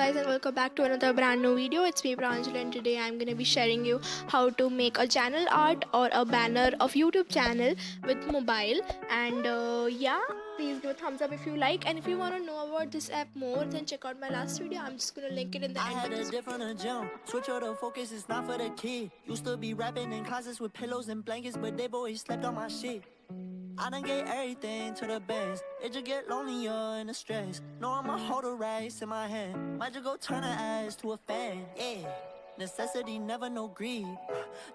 guys, and welcome back to another brand new video. It's me Pranjal, and today I'm gonna be sharing you how to make a channel art or a banner of YouTube channel with mobile. And yeah, please give a thumbs up if you like, and if you want to know about this app more, then check out my last video. I'm just gonna link it in the end of this video. Gym. Switch out the focus, it's not for the kid. Used to be rapping in closets with pillows and blankets, but they've always slept on my shit. I done gave everything to the bands. It just get lonelier in the stress. No, I'ma hold a rice in my hand. Might just go turn her ass to a fan. Yeah, necessity, never no greed.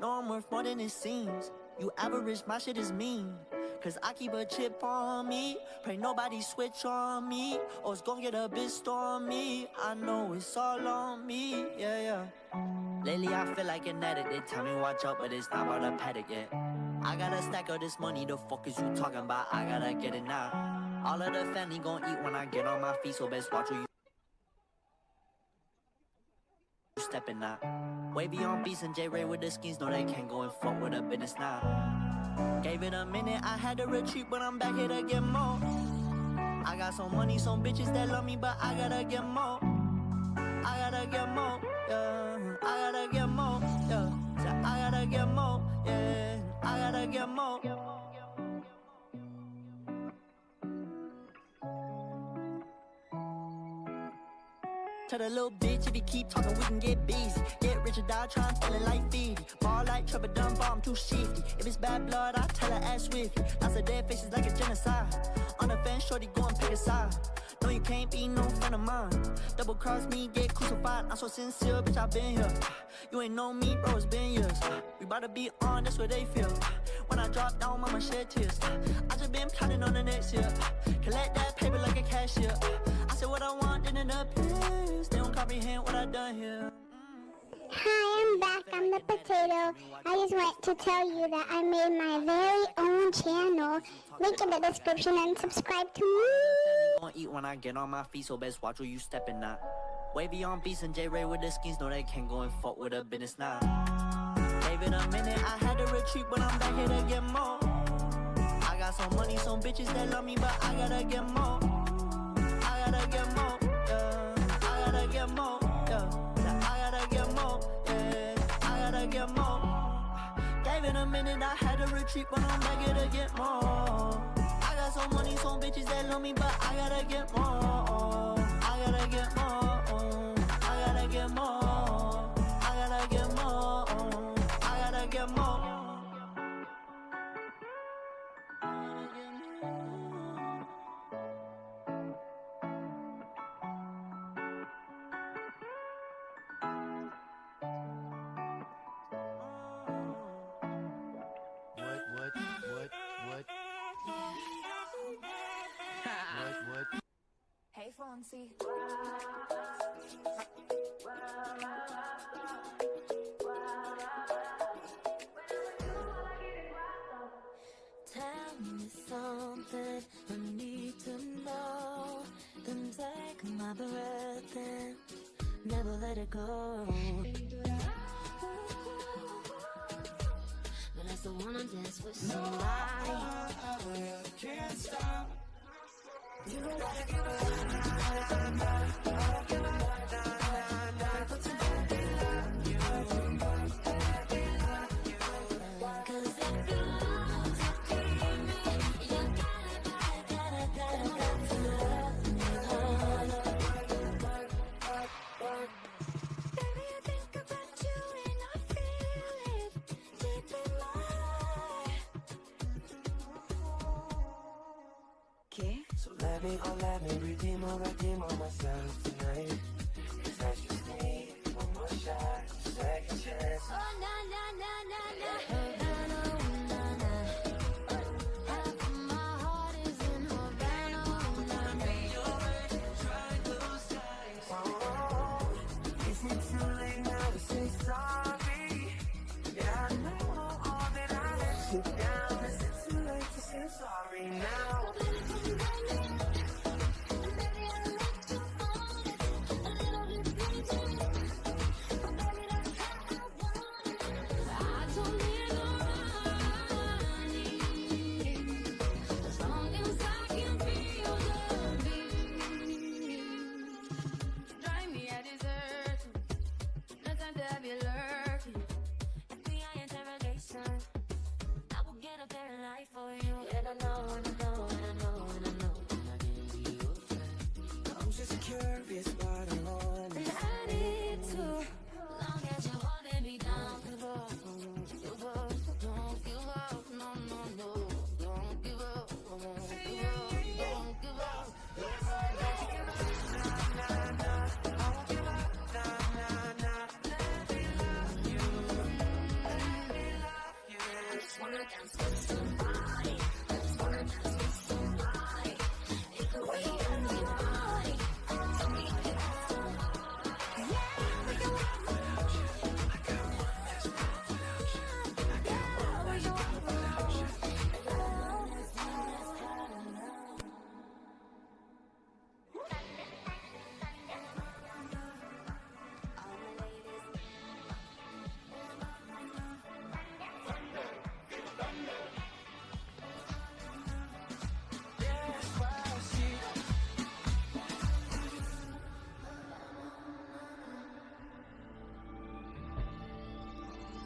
No, I'm worth more than it seems. You average, my shit is mean. Cause I keep a chip on me. Pray nobody switch on me, or it's gon' get a bit stormy. I know it's all on me, yeah. Lately I feel like an addict. They tell me watch out, but it's not about a paddock yet. I gotta stack up this money, the fuck is you talking about? I gotta get it now. All of the family gon' eat when I get on my feet, so best watch where you stepping out. Wavy on beats and J-Ray with the skis, no they can't go and fuck with the business now. Gave it a minute, I had to retreat, but I'm back here to get more. I got some money, some bitches that love me, but I gotta get more. I gotta get more, yeah. I gotta get more, yeah. So I gotta get more, yeah. I gotta get more. Tell the little bitch if you keep talking we can get busy. Get rich or die trying feeling like feed. Ball like trouble done bomb too shifty. If it's bad blood I tell her ass swiftly. Lots of dead faces like a genocide. On the fence shorty go and pick a side. No you can't be no friend of mine. Double cross me get crucified. I'm so sincere bitch I been here. You ain't know me bro it's been years. We bout to be on that's what they feel. When I drop down mama shed tears. I just been plotting on the next year. Collect that paper like a cashier. I said what I want then it appears. They don't comprehend what I done here. Hi, I'm back. I'm the potato. I just want to tell you that I made my very own channel. Link in the description and subscribe to me. Gonna eat when I get on my feet, so best watch where you stepping out. Wavy on beats and J-Ray with the skis, no they can't go and fuck with a business now. Gave it a minute, I had to retreat, but I'm back here to get more. I got some money, some bitches that love me, but I gotta get more. I gotta get more, yeah. I gotta get more, yeah. I gotta get more, yeah. I gotta get more. Gave it a minute, I had to retreat, but I'm back here to get more. I got some money, some bitches that love me, but I gotta get more. I gotta get more. I gotta get more. I gotta get more. I gotta get more. Hey, Fonzie. Tell me something I need to know. Then take my breath and never let it go. But I still wanna dance with somebody. I can't stop. You gotta give So let me redeem on myself tonight. 'Cause I just need one more shot, second chance. Oh, na na na na na. Havana, ooh, na na. Half of my heart is in Havana, ooh, na na. Oh, is it too late now to say sorry? Yeah, I know all that I let you down. Is it too late to say sorry now?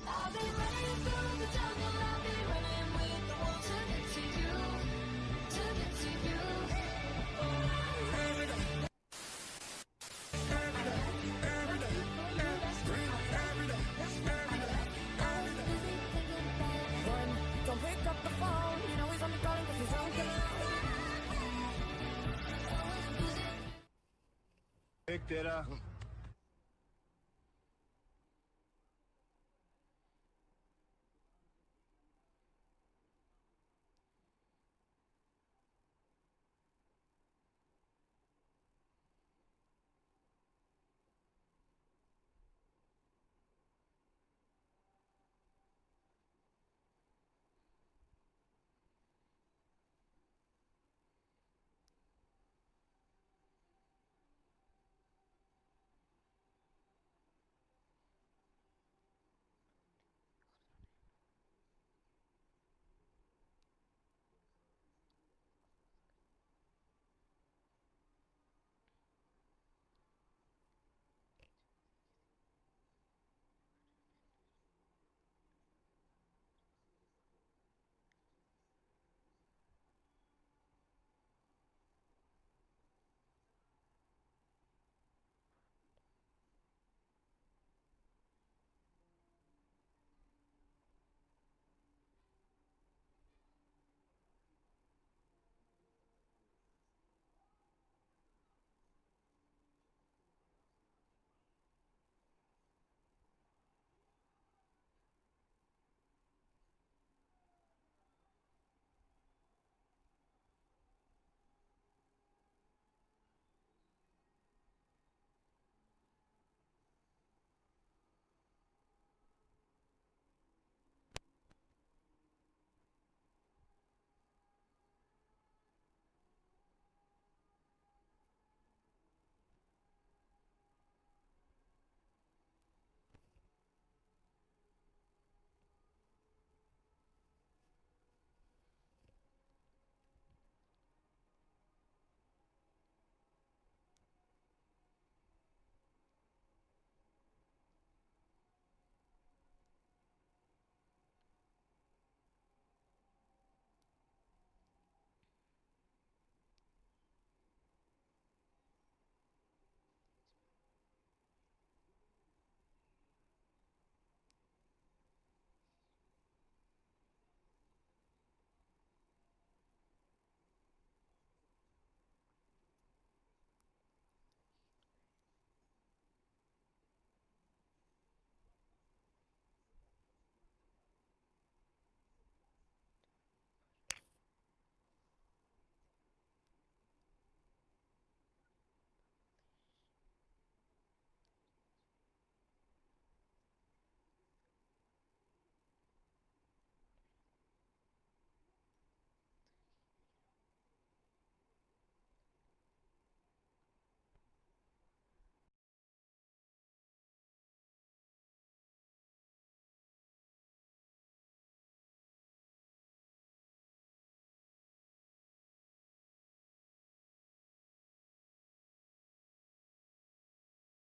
I'll be running through the jungle, I'll be running with the wolves to get to you, to get to you. Don't pick up the phone, you know he's only calling 'cause he's on. Picked it up.